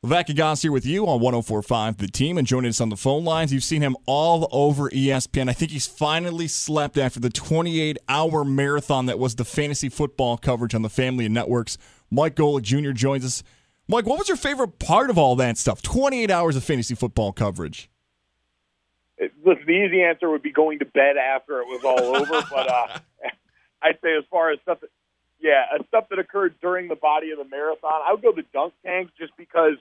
Levack and Goss here with you on 104.5 The Team, and joining us on the phone lines. You've seen him all over ESPN. I think he's finally slept after the 28-hour marathon that was the fantasy football coverage on the family and networks. Mike Golic Jr. joins us. Mike, what was your favorite part of all that stuff? 28 hours of fantasy football coverage. Listen, the easy answer would be going to bed after it was all over, but I'd say as far as stuff that occurred during the body of the marathon, I would go the dunk tanks just because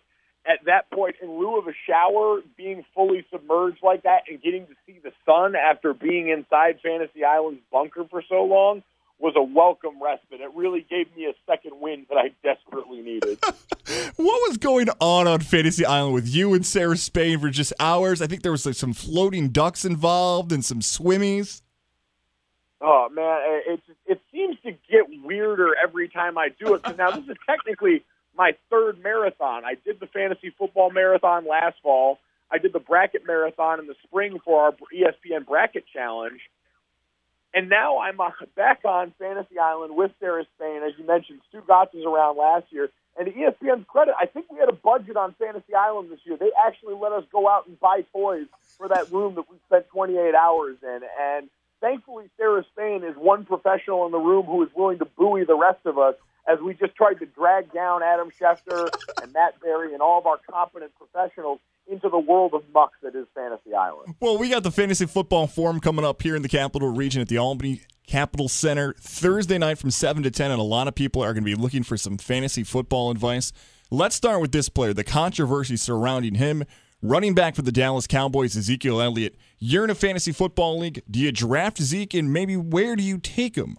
at that point, in lieu of a shower, being fully submerged like that and getting to see the sun after being inside Fantasy Island's bunker for so long was a welcome respite. It really gave me a second wind that I desperately needed. What was going on Fantasy Island with you and Sarah Spain for just hours? I think there was some floating ducks involved and some swimmies. Oh, man, it seems to get weirder every time I do it. So now this is technically my third marathon. I did the fantasy football marathon last fall. I did the bracket marathon in the spring for our ESPN bracket challenge. And now I'm back on Fantasy Island with Sarah Spain. As you mentioned, Stu Gotts was around last year. And to ESPN's credit, I think we had a budget on Fantasy Island this year. They actually let us go out and buy toys for that room that we spent 28 hours in. And thankfully, Sarah Spain is one professional in the room who is willing to buoy the rest of us as we just tried to drag down Adam Schefter and Matt Berry and all of our competent professionals into the world of muck that is Fantasy Island. Well, we got the Fantasy Football Forum coming up here in the Capital Region at the Albany Capital Center Thursday night from 7 to 10, and a lot of people are going to be looking for some fantasy football advice. Let's start with this player, the controversy surrounding him. Running back for the Dallas Cowboys, Ezekiel Elliott. You're in a fantasy football league. Do you draft Zeke, and maybe where do you take him?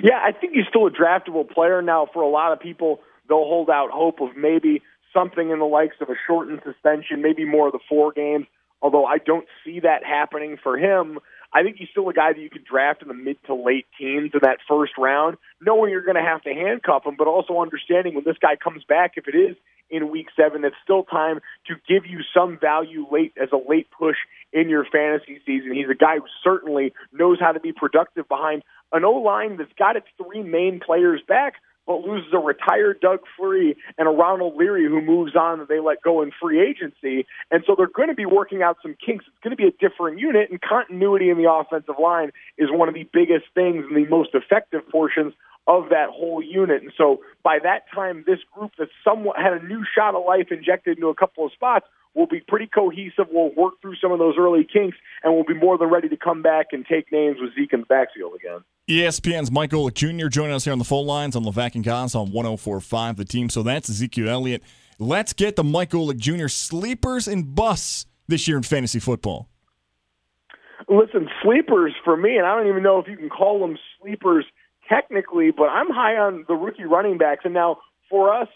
Yeah, I think he's still a draftable player. Now, for a lot of people, they'll hold out hope of maybe something in the likes of a shortened suspension, maybe more of the 4 games, although I don't see that happening for him. I think he's still a guy that you could draft in the mid to late teens in that first round, knowing you're going to have to handcuff him, but also understanding when this guy comes back, if it is in week 7, it's still time to give you some value late as a late push in your fantasy season. He's a guy who certainly knows how to be productive behind an O-line that's got its 3 main players back, but loses a retired Doug Fleury and a Ronald Leary who moves on that they let go in free agency. And so they're going to be working out some kinks. It's going to be a different unit, and continuity in the offensive line is one of the biggest things and the most effective portions of that whole unit. And so by that time, this group that somewhat had a new shot of life injected into a couple of spots will be pretty cohesive. We'll work through some of those early kinks, and we'll be more than ready to come back and take names with Zeke in the backfield again. ESPN's Mike Golic Jr. joining us here on the phone lines on Levack and Goss on 104.5 The Team. So that's Ezekiel Elliott. Let's get the Mike Golic Jr. sleepers and busts this year in fantasy football. Listen, sleepers for me, and I don't even know if you can call them sleepers technically, but I'm high on the rookie running backs. And now for us,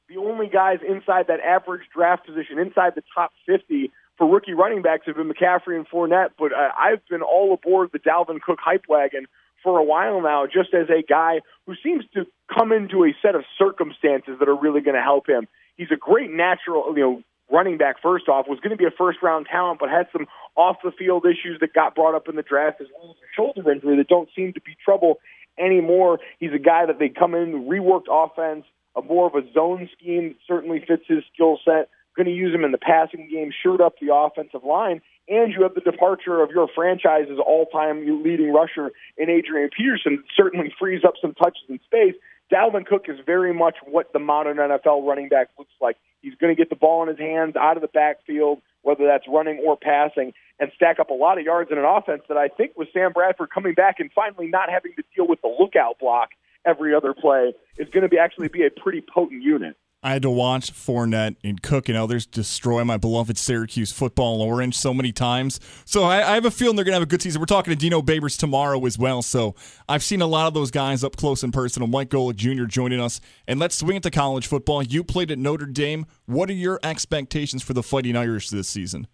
the only guys inside that average draft position, inside the top 50 for rookie running backs have been McCaffrey and Fournette, but I've been all aboard the Dalvin Cook hype wagon for a while now, just as a guy who seems to come into a set of circumstances that are really going to help him. He's a great natural, running back, first off, was going to be a first-round talent, but had some off-the-field issues that got brought up in the draft, as well as a shoulder injury that don't seem to be trouble anymore. He's a guy that they come in, reworked offense, a more of a zone scheme that certainly fits his skill set. Going to use him in the passing game, shored up the offensive line, and you have the departure of your franchise's all-time leading rusher in Adrian Peterson. Certainly frees up some touches in space. Dalvin Cook is very much what the modern NFL running back looks like. He's going to get the ball in his hands out of the backfield, whether that's running or passing, and stack up a lot of yards in an offense that I think with Sam Bradford coming back and finally not having to deal with the lookout block every other play is going to actually be a pretty potent unit. I had to watch Fournette and Cook and others destroy my beloved Syracuse football orange so many times. So I have a feeling they're going to have a good season. We're talking to Dino Babers tomorrow as well. So I've seen a lot of those guys up close and personal. Mike Golic Jr. joining us. And let's swing it to college football. You played at Notre Dame. What are your expectations for the Fighting Irish this season?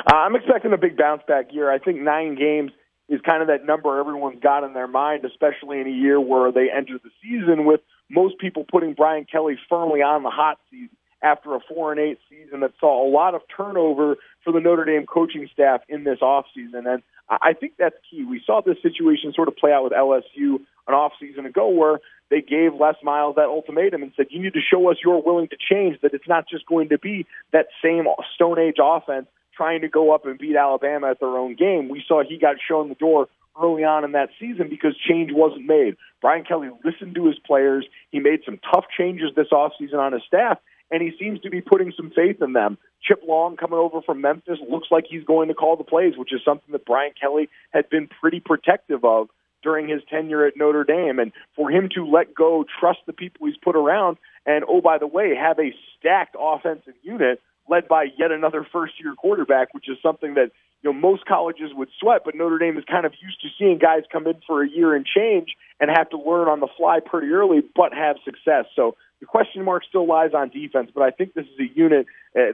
I'm expecting a big bounce-back year. I think 9 games is kind of that number everyone's got in their mind, especially in a year where they enter the season with most people putting Brian Kelly firmly on the hot seat after a 4-8 season that saw a lot of turnover for the Notre Dame coaching staff in this offseason. And I think that's key. We saw this situation sort of play out with LSU an offseason ago where they gave Les Miles that ultimatum and said, you need to show us you're willing to change, that it's not just going to be that same Stone Age offense trying to go up and beat Alabama at their own game. We saw he got shown the door early on in that season because change wasn't made. Brian Kelly listened to his players. He made some tough changes this offseason on his staff, and he seems to be putting some faith in them. Chip Long coming over from Memphis looks like he's going to call the plays, which is something that Brian Kelly had been pretty protective of during his tenure at Notre Dame. And for him to let go, trust the people he's put around, and, oh, by the way, have a stacked offensive unit led by yet another first-year quarterback, which is something that most colleges would sweat, but Notre Dame is kind of used to seeing guys come in for a year and change and have to learn on the fly pretty early, but have success. So the question mark still lies on defense, but I think this is a unit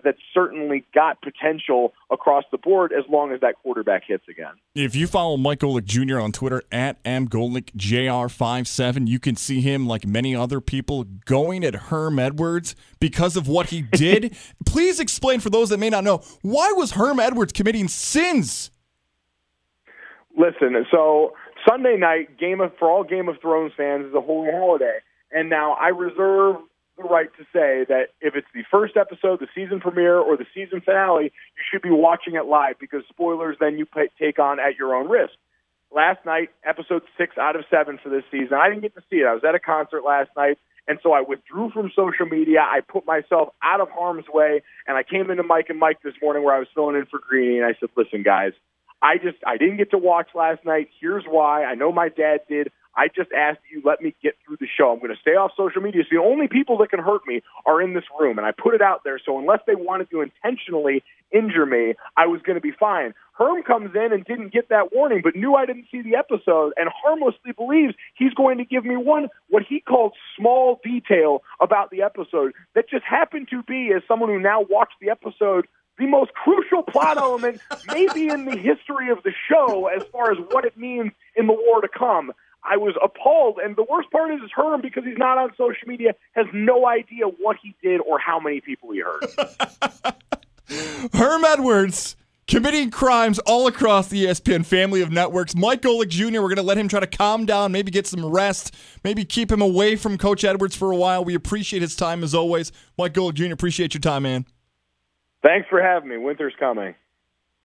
that's certainly got potential across the board as long as that quarterback hits again. If you follow Mike Golic Jr. on Twitter at mgolicjr57, you can see him, like many other people, going at Herm Edwards because of what he did. Please explain for those that may not know, why was Herm Edwards committing sins? Listen, so Sunday night, for all Game of Thrones fans, is a holy holiday. And now I reserve the right to say that if it's the first episode, the season premiere, or the season finale, you should be watching it live because spoilers then you take on at your own risk. Last night, episode 6 out of 7 for this season. I didn't get to see it. I was at a concert last night, and so I withdrew from social media. I put myself out of harm's way, and I came into Mike and Mike this morning where I was filling in for Greeny, and I said, listen, guys, I didn't get to watch last night. Here's why. I know my dad did. I just asked you, let me get through the show. I'm going to stay off social media. So the only people that can hurt me are in this room. And I put it out there. So unless they wanted to intentionally injure me, I was going to be fine. Herm comes in and didn't get that warning, but knew I didn't see the episode and harmlessly believes he's going to give me what he called small detail about the episode that just happened to be, as someone who now watched the episode, the most crucial plot element maybe in the history of the show as far as what it means in the war to come. I was appalled, and the worst part is Herm, because he's not on social media, has no idea what he did or how many people he hurt. Herm Edwards committing crimes all across the ESPN family of networks. Mike Golic Jr., we're going to let him try to calm down, maybe get some rest, maybe keep him away from Coach Edwards for a while. We appreciate his time as always. Mike Golic Jr., appreciate your time, man. Thanks for having me. Winter's coming.